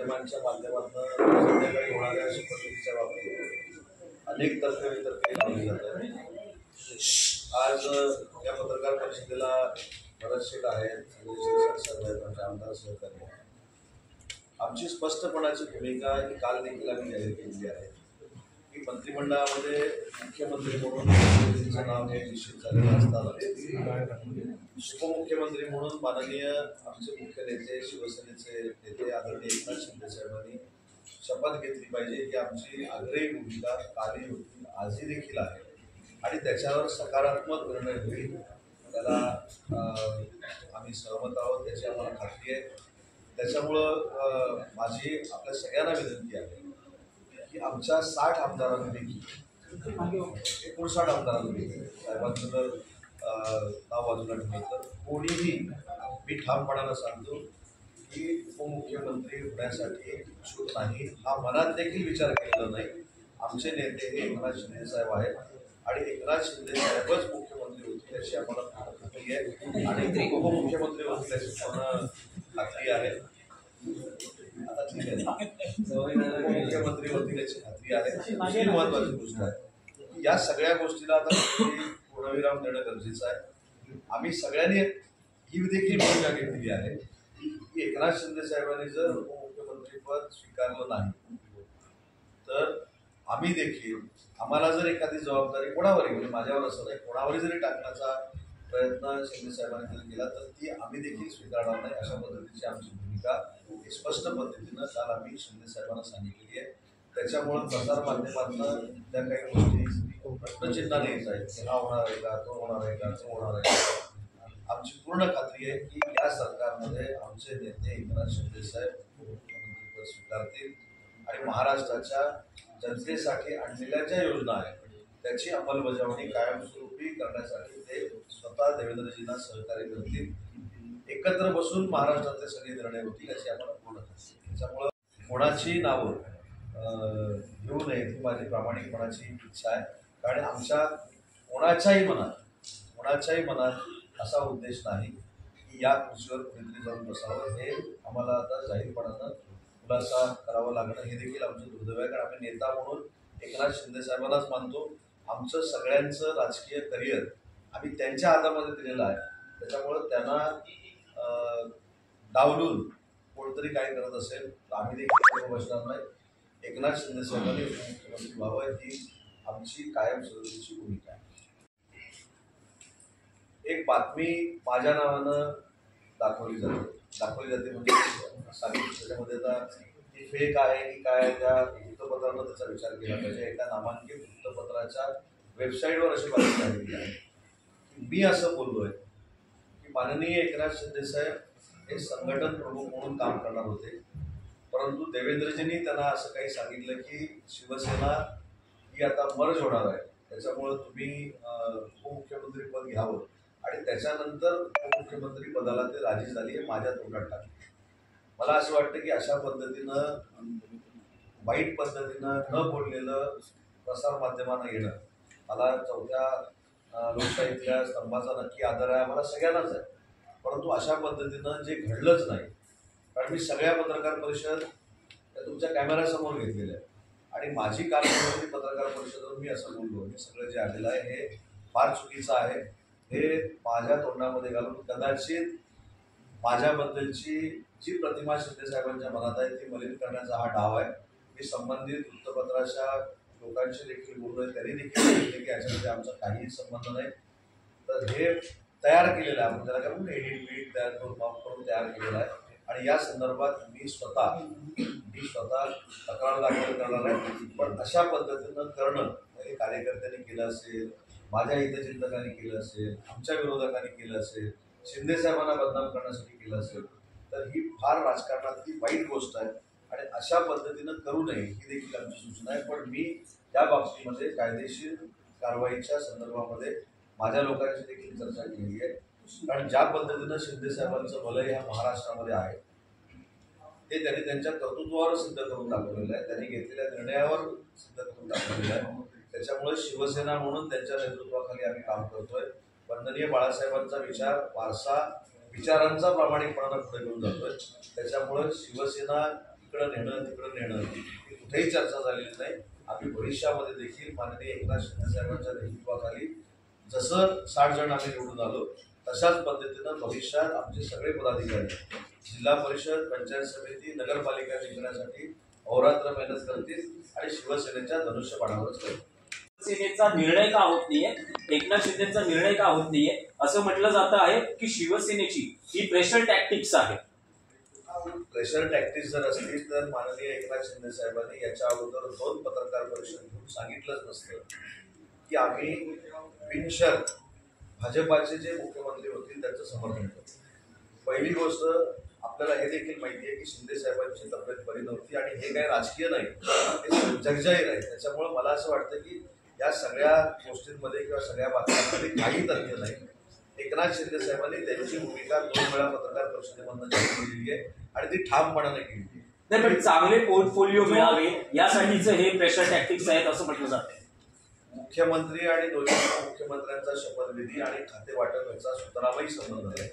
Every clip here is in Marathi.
माध्यमांच्या माध्यमातून संध्याकाळी होणाऱ्या शपथविधीच्या बाबतीत अनेक तर्कवितर्के लावली जातात. आज या पत्रकार परिषदेला भरत शेठ आहेत, आमचे आमदार सहकारी आहेत. आमची स्पष्टपणाची भूमिका ही काल देखील आम्ही जाहीर केलेली आहे की मंत्रिमंडळामध्ये मुख्यमंत्री म्हणून नाव हे निश्चित झालेलं असताना उपमुख्यमंत्री म्हणून माननीय आमचे मुख्य नेते शिवसेनेचे नेते आदरणीय एकनाथ शिंदे साहेबांनी शपथ घेतली पाहिजे ही आमची आग्रही भूमिका कालही होती, आजही देखील आहे आणि त्याच्यावर सकारात्मक निर्णय होईल त्याला आम्ही सहमत आहोत, त्याची आम्हाला खात्री आहे. त्याच्यामुळं माझी आपल्या सगळ्यांना विनंती आहे की आमच्या 60 आमदारांपैकी 59 आमदारांपैकी साहेबांचं जर नाव बाजूला ठेवलं तर कोणीही मी ठामपणानं सांगतो की उपमुख्यमंत्री होण्यासाठी इच्छुक नाही, हा मनात देखील विचार केलेला नाही. आमचे नेते हे एकनाथ शिंदे साहेब आहेत आणि एकनाथ शिंदे साहेबच मुख्यमंत्री होतील याची आम्हाला खात्री आहे आणि उपमुख्यमंत्री होतील याची पूर्ण खात्री आहे. आता ठीक आहे, मुख्यमंत्री होतील याची खात्री आहे. दुसरी महत्वाची गोष्ट आहे की या सगळ्या गोष्टीला आता पूर्णविराम देणं गरजेचं आहे. आम्ही सगळ्यांनी ही देखील भूमिका घेतलेली आहे की एकनाथ शिंदे साहेबांनी जर उपमुख्यमंत्रीपद स्वीकारलं नाही तर आम्ही देखील आम्हाला जर एखादी जबाबदारी कोणावरही म्हणजे माझ्यावर असं नाही कोणावरही जरी टाकण्याचा प्रयत्न शिंदे साहेबांनी जर केला तर ती आम्ही देखील स्वीकारणार नाही. अशा पद्धतीची आमची भूमिका स्पष्ट पद्धतीनं काल आम्ही शिंदे साहेबांना सांगितलेली आहे. त्याच्यामुळं प्रसार माध्यमातून त्या काही गोष्टी प्रश्नचिन्हाने येत आहेत, हा होणार आहे का, तो होणार आहे का, तो होणार आहे का. आमची पूर्ण खात्री आहे की या सरकारमध्ये आमचे नेते एकनाथ शिंदे साहेब मुख्यमंत्रीपद स्वीकारतील आणि महाराष्ट्राच्या जनतेसाठी आणलेल्या ज्या योजना आहेत त्याची अंमलबजावणी कायमस्वरूपी करण्यासाठी ते स्वतः देवेंद्रजींना सहकार्य करतील. एकत्र बसून महाराष्ट्रातले सगळे निर्णय होतील याची आम्हाला पूर्ण खात्री. त्याच्यामुळं कोणाची नावं घेऊ नये ही माझी प्रामाणिकपणाची इच्छा आहे. कारण आमच्या कोणाच्याही मनात असा उद्देश नाही की या खुर्चीवर कुठेतरी जाऊन बसावं. हे आम्हाला आता जाहीरपणानं खुलासा करावा लागणं हे देखील आमचं दुर्दैव आहे. कारण आम्ही नेता म्हणून एकनाथ शिंदे साहेबांनाच मानतो. आमचं सगळ्यांचं राजकीय करिअर आम्ही त्यांच्या हातामध्ये दिलेलं आहे. त्याच्यामुळं त्यांना डावलून कोणतरी काय करत असेल तर आम्ही देखील बसणार नाही. एकनाथ शिंदे साहेबांनी मुख्यमंत्री व्हावं ही आमची कायमस्वरूपीची भूमिका आहे. एक बातमी माझ्या नावानं दाखवली जाते म्हणजे सांगितलं त्याच्यामध्ये आता ती फेक आहे की काय त्या वृत्तपत्रानं त्याचा विचार केला पाहिजे. एका नामांकित वृत्तपत्राच्या वेबसाईटवर अशी बातमी आलेली आहे की मी असं बोललोय की माननीय एकनाथ शिंदे साहेब हे संघटन प्रमुख म्हणून काम करणार होते, परंतु देवेंद्रजींनी त्यांना असं काही सांगितलं की शिवसेना ही आता मर्ज होणार आहे, त्याच्यामुळं तुम्ही उपमुख्यमंत्रीपद घ्यावं आणि त्याच्यानंतर उपमुख्यमंत्री पदाला ते राजी झाली हे माझ्या तोंडात टाकले. मला असं वाटतं की अशा पद्धतीनं वाईट पद्धतीनं न बोललेलं प्रसार माध्यमांना येणं मला चौथ्या लोकशाहीतल्या स्तंभाचा नक्की आदर आहे, आम्हाला सगळ्यांनाच आहे. परंतु अशा पद्धतीनं जे घडलंच नाही. कारण मी सगळ्या पत्रकार परिषद त्या तुमच्या कॅमेऱ्यासमोर घेतलेल्या आहे आणि माझी कालची पत्रकार परिषदेवर मी असं बोललो मी सगळं जे आलेलं आहे हे फार चुकीचं आहे. हे माझ्या तोंडामध्ये घालून कदाचित माझ्याबद्दलची जी प्रतिमा शिंदे साहेबांच्या मनात आहे ती मलिन करण्याचा हा डाव आहे. मी संबंधित वृत्तपत्राच्या लोकांशी देखील बोललोय, त्यांनी देखील सांगितले की याच्यामध्ये आमचा काहीही संबंध नाही. तर हे तयार केलेलं आहे, आपण त्याला काय म्हणून एडिट तयार करून तयार केलेलं आहे आणि या संदर्भात मी स्वतः तक्रार दाखल करणार आहे. पण अशा पद्धतीनं करणं हे कार्यकर्त्यांनी केलं असेल, माझ्या हितचिंतकांनी केलं असेल, आमच्या विरोधकांनी केलं असेल, शिंदे साहेबांना बदनाम करण्यासाठी केलं असेल तर ही फार राजकारणातली वाईट गोष्ट आहे आणि अशा पद्धतीनं करू नये ही देखील आमची सूचना आहे. पण मी त्या बाबतीमध्ये कायदेशीर कारवाईच्या संदर्भामध्ये माझ्या लोकांशी देखील चर्चा केली आहे. कारण ज्या पद्धतीनं शिंदे साहेबांचं वलय ह्या महाराष्ट्रामध्ये आहे ते त्यांनी त्यांच्या कर्तृत्वावर सिद्ध करून दाखवलेलं आहे, त्यांनी घेतलेल्या निर्णयावर सिद्ध करून दाखवलेलं आहे. त्याच्यामुळे शिवसेना म्हणून त्यांच्या नेतृत्वाखाली आम्ही काम करतोय. वंदनीय बाळासाहेबांचा विचार वारसा विचारांचा प्रामाणिकपणानं पुढे घेऊन जातोय. त्याच्यामुळे शिवसेना इकडं नेणं तिकडं नेणं ही कुठेही चर्चा झालेली नाही. आम्ही भविष्यामध्ये देखील माननीय एकनाथ शिंदे साहेबांच्या नेतृत्वाखाली जसं 60 जण आम्ही निवडून आलो तशाच पद्धतीनं भविष्यात आमचे सगळे पदाधिकारी जिल्हा परिषद, पंचायत समिती, नगरपालिका जिंकण्यासाठी अहोरात्र मेहनत करतील आणि शिवसेनेच्या धनुष्यबाणावरच करतील. शिवसेनेचा निर्णय का होत नाहीये, एकनाथ शिंदेचा निर्णय का होत नाहीये असं म्हटलं जात आहे की शिवसेनेची ही प्रेशर टॅक्टिक्स आहे. प्रेशर टॅक्टिक्स जर असतील तर माननीय एकनाथ शिंदे साहेबांनी याच्या अगोदर 2 पत्रकार परिषद घेऊन सांगितलंच नसतं की आम्ही बिनशर्त भाजपाचे जे मुख्यमंत्री होतील त्यांचं समर्थन करतो. पहिली गोष्ट आपल्याला हे देखील माहिती आहे की शिंदे साहेबांची तब्येत बरी नव्हती आणि हे काही राजकीय नाही, हे जगजाहीर आहे. त्याच्यामुळे मला असं वाटतं की या सगळ्या गोष्टींमध्ये किंवा सगळ्या बातम्यांमध्ये काही तथ्य नाही. एकनाथ शिंदे साहेबांनी त्यांची भूमिका 2 वेळा पत्रकार परिषदेमधून जाहीर केलेली आहे आणि ती ठामपणाने केली नाही. पण चांगले पोर्टफोलिओ मिळावे यासाठीच हे प्रेशर टॅक्टिक्स आहेत असं म्हटलं जातं. मुख्यमंत्री आणि दोन्ही मुख्यमंत्र्यांचा शपथविधी आणि खाते वाटप याचा सुतरामही संबंध आहे.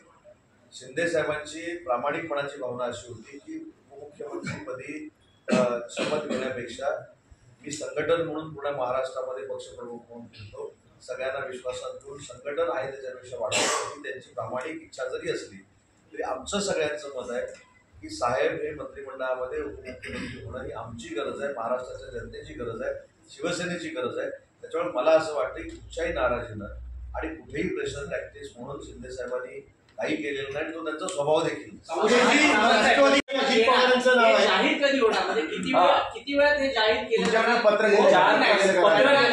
शिंदे साहेबांची प्रामाणिकपणाची भावना अशी होती की उपमुख्यमंत्रीपदी शपथ घेण्यापेक्षा मी संघटन म्हणून पुन्हा महाराष्ट्रामध्ये पक्षप्रमुख म्हणून फिरतो, सगळ्यांना विश्वासात घेऊन संघटन आहे त्याच्यापेक्षा वाढवण्याची त्यांची प्रामाणिक इच्छा जरी असली तरी आमचं सगळ्यांचं मत आहे की साहेब हे मंत्रिमंडळामध्ये उपमुख्यमंत्री होणं ही आमची गरज आहे, महाराष्ट्राच्या जनतेची गरज आहे, शिवसेनेची गरज आहे. त्याच्यामुळे मला असं वाटतं की कुठच्याही नाराजीनं आणि कुठेही प्रेशर टॅक्टिक्स म्हणून शिंदे साहेबांनी काही केलेलं नाही. तो त्यांचा स्वभाव देखील. जाहीर कधी होणार म्हणजे किती वेळात हे जाहीर केलं पत्र केलं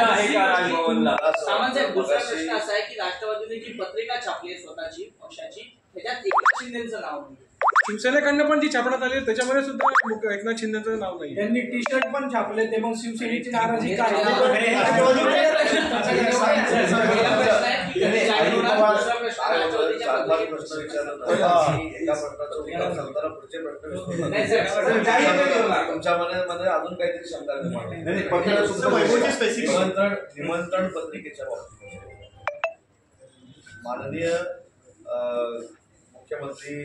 आहे का राजभवनला? साहेब दुसरा प्रश्न असा आहे की राष्ट्रवादीने जी पत्रिका छापली आहे स्वतःची पक्षाची त्याच्यात एकनाथ शिंदेचं नाव नाही. शिवसेनेकडनं पण जी छापण्यात आली त्याच्यामध्ये सुद्धा एकनाथ शिंदेचं नाव नाही. त्यांनी टी शर्ट पण छापले ते मग शिवसेनेची नाराजी काय? तुमच्या मनामध्ये अजून काहीतरी शंका निमंत्रण पत्रिकेच्या बाबतीत माननीय मुख्यमंत्री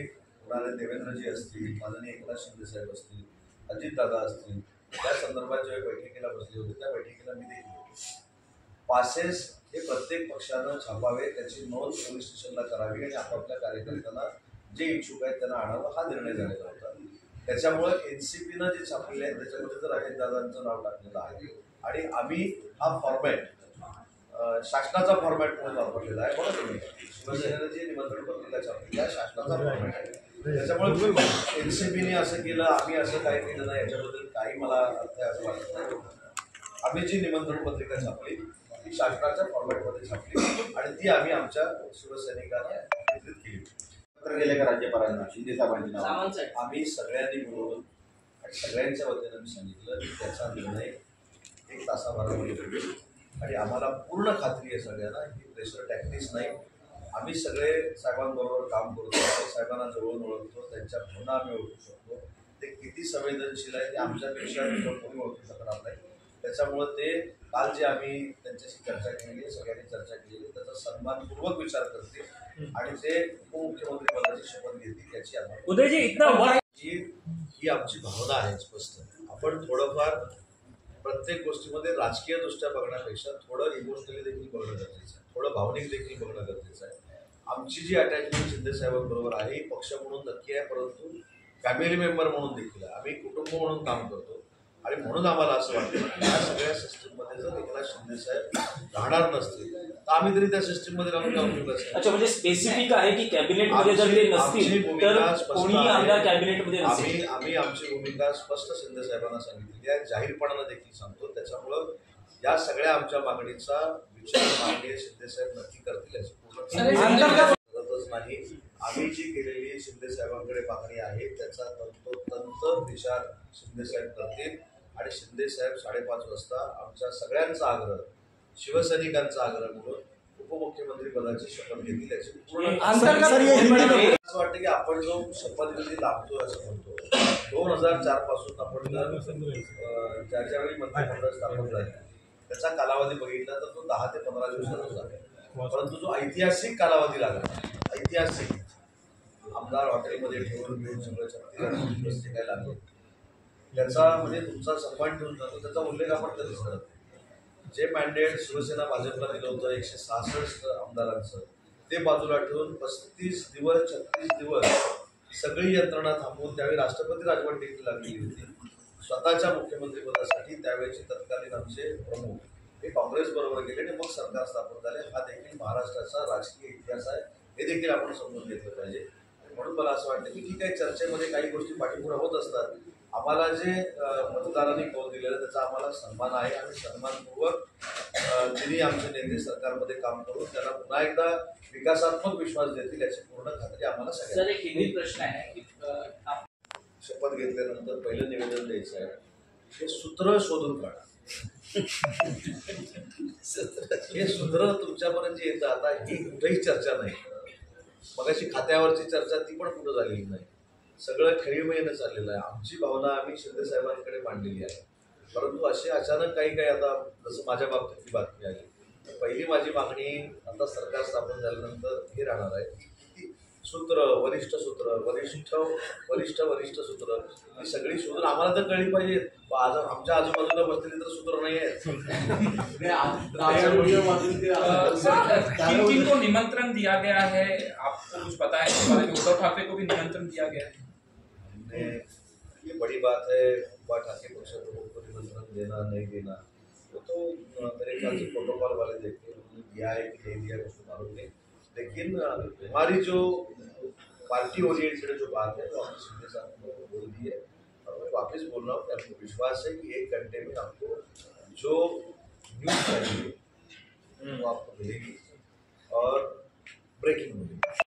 होणारे देवेंद्रजी असतील, माननीय एकनाथ शिंदे साहेब असतील, अजितदादा असतील, त्या संदर्भात जेव्हा बैठकीला बसले होते त्या बैठकीला मी देखील पासेस हे प्रत्येक पक्षानं छापावे, त्याची नोंद पोलीस स्टेशनला करावी आणि आपापल्या कार्यकर्त्यांना जे इच्छुक आहेत त्यांना आणावं हा निर्णय झालेला होता. त्याच्यामुळे एनसीपीनं जे छापलेले आहेत त्याच्यामध्ये तर अजितदादांचं नाव टाकलेलं आहे आणि आम्ही हा फॉर्मॅट शासनाचा फॉर्मॅट म्हणून वापरलेला आहे. बघा तुम्ही शिवसेनेनं जे निमंत्रण पत्रिका छापली आहे शासनाचा फॉर्मॅट आहे. त्याच्यामुळे एनसीपीने असं केलं आम्ही असं काही केलं नाही याच्याबद्दल काही मला अर्थ आहे असं वाटत नाही. आम्ही जी निमंत्रण पत्रिका छापली ती शासनाच्या फॉर्मॅटमध्ये छापली आणि ती आम्ही आमच्या शिवसैनिकांना वितरित केली. पत्र गेले का राज्यपालांना शिंदे साहेबांची नाव? आम्ही सगळ्यांनी मिळून आणि सगळ्यांच्या वतीनं मी सांगितलं की त्याचा निर्णय 1 तासाभरामध्ये होईल आणि आम्हाला पूर्ण खात्री आहे सगळ्यांना ही प्रेशर टॅक्टिक्स नाही. आम्ही सगळे साहेबांबरोबर काम करतो, साहेबांना जवळून ओळखतो, त्यांच्या भावना आम्ही ओळखू शकतो. ते किती संवेदनशील आहे ते आमच्यापेक्षा कोणी ओळखू शकणार नाही. त्याच्यामुळं ते काल जे आम्ही त्यांच्याशी चर्चा केली सगळ्यांनी चर्चा केली त्याचा सन्मानपूर्वक विचार करतील आणि ते उपमुख्यमंत्री पदाची शपथ घेतील याची आम्हाला ही आमची भावना आहे स्पष्ट. आपण थोडंफार प्रत्येक गोष्टीमध्ये राजकीय दृष्ट्या बघण्यापेक्षा थोडं इमोशनली देखील बघणं गरजेचं आहे, थोडं भावनिक देखील बघणं गरजेचं आहे. आमची जी अटॅचमेंट शिंदे साहेबांबरोबर आहे ही पक्ष म्हणून नक्की आहे परंतु फॅमिली मेंबर म्हणून देखील आहे. आम्ही कुटुंब म्हणून काम करतो आणि म्हणून आम्हाला असं वाटतं की या सगळ्या सिस्टीममध्ये जर एकनाथ शिंदे साहेब राहणार नसतील तर आम्ही तरी त्या सिस्टीममध्ये राहून काम केलं असेल. अच्छा, म्हणजे स्पेसिफिक आहे की कॅबिनेटमध्ये जर ते नसतील तर कोणीही आमदार कॅबिनेटमध्ये नसेल. आम्ही आमची भूमिका स्पष्ट शिंदे साहेबांना सांगितलेली आहे, जाहीरपणानं देखील सांगतो. त्याच्यामुळं या सगळ्या आमच्या मागणीचा विचार माननीय शिंदे साहेब नक्की करतील याची पूर्ण नाही. आम्ही जी केलेली शिंदे साहेबांकडे मागणी आहे त्याचा तंतोतंत विचार शिंदे साहेब करतील आणि शिंदे साहेब 5:30 वाजता आमच्या सगळ्यांचा आग्रह शिवसैनिकांचा आग्रह म्हणून उपमुख्यमंत्री पदाची शपथ घेतील याची पूर्ण. असं वाटतं की आपण जो शपथविधी लाभतोय असं म्हणतो 2004 पासून आपण ज्या ज्यावेळी मंत्रिमंडळ स्थापन झाले त्याचा कालावधी बघितला तर तो 10 ते 15 दिवसाचाच आहे. परंतु जो ऐतिहासिक कालावधी लागला ऐतिहासिक आमदार हॉटेलमध्ये ठेवून घेऊन सगळं 36 दिवस जे काय लागले त्याचा म्हणजे तुमचा सन्मान ठेवून जातो त्याचा उल्लेख आपण कधीच करत नाही. जे मॅन्डेट शिवसेना भाजपला दिलं होतं 166 आमदारांचं ते बाजूला ठेवून 35 दिवस 36 दिवस सगळी यंत्रणा थांबवून त्यावेळी राष्ट्रपती राजवट देखील लागलेली होती. स्वतःच्या मुख्यमंत्रीपदासाठी त्यावेळेचे तत्कालीन आमचे प्रमुख हे काँग्रेस बरोबर गेले आणि मग सरकार स्थापन झाले. हा देखील महाराष्ट्राचा राजकीय इतिहास आहे, हे देखील आपण समजून घेतलं पाहिजे. म्हणून मला असं वाटतं की ठीक आहे, चर्चेमध्ये काही गोष्टी पाठीपुढे होत असतात. आम्हाला जे मतदारांनी कौल दिलेलं त्याचा आम्हाला सन्मान आहे आणि सन्मानपूर्वक तिन्ही आमचे नेते सरकारमध्ये काम करून त्यांना पुन्हा एकदा विकासात्मक विश्वास देतील याची पूर्ण खात्री आम्हाला सर सगळ्यांना. एक हिंदी प्रश्न आहे की शपथ घेतल्यानंतर पहिलं निवेदन द्यायचं आहे हे सूत्र शोधून काढा. हे सूत्र तुमच्यापर्यंत जे येतं आता ही कुठेही चर्चा नाही. मगाशी खात्यावरची चर्चा ती पण कुठं झालेली नाही. सगळं खेळीमेळीनं चाललेलं आहे. आमची भावना आम्ही शिंदे साहेबांकडे मांडलेली आहे. परंतु असे अचानक काही आता जसं माझ्या बाबतीत ही बातमी आली, पहिली माझी मागणी आता सरकार स्थापन झाल्यानंतर हे राहणार आहे की सूत्र वरिष्ठ सूत्र ही सगळी शोधून आम्हाला तर कळली पाहिजे. आमच्या आजूबाजूला बसलेली तर सूत्र नाही आहेत. किन किन को निमंत्रण दिया गया है, आपको कुछ पता है इसके बारे में? उद्धव ठाकरे को भी निमंत्रण दिया गया है। ये बड़ी बात है, उद्धव ठाकरे पक्ष प्रमुख को निमंत्रण देना नहीं देना वो तो मेरे ख्याल से प्रोटोकॉल वाले देखते हैं, उन्होंने दिया है कि नहीं दिया कुछ मालूम नहीं. लेकिन हमारी जो पार्टी ओरिएंटेड जो बात है वो हमने शिंदे साहब को बोल दी है और मैं वापस बोल रहा हूँ कि आपको विश्वास है कि 1 घंटे में आपको जो न्यूज़ चाहिए वो आपको मिलेगी और ब्रेकिंग मिलेगी.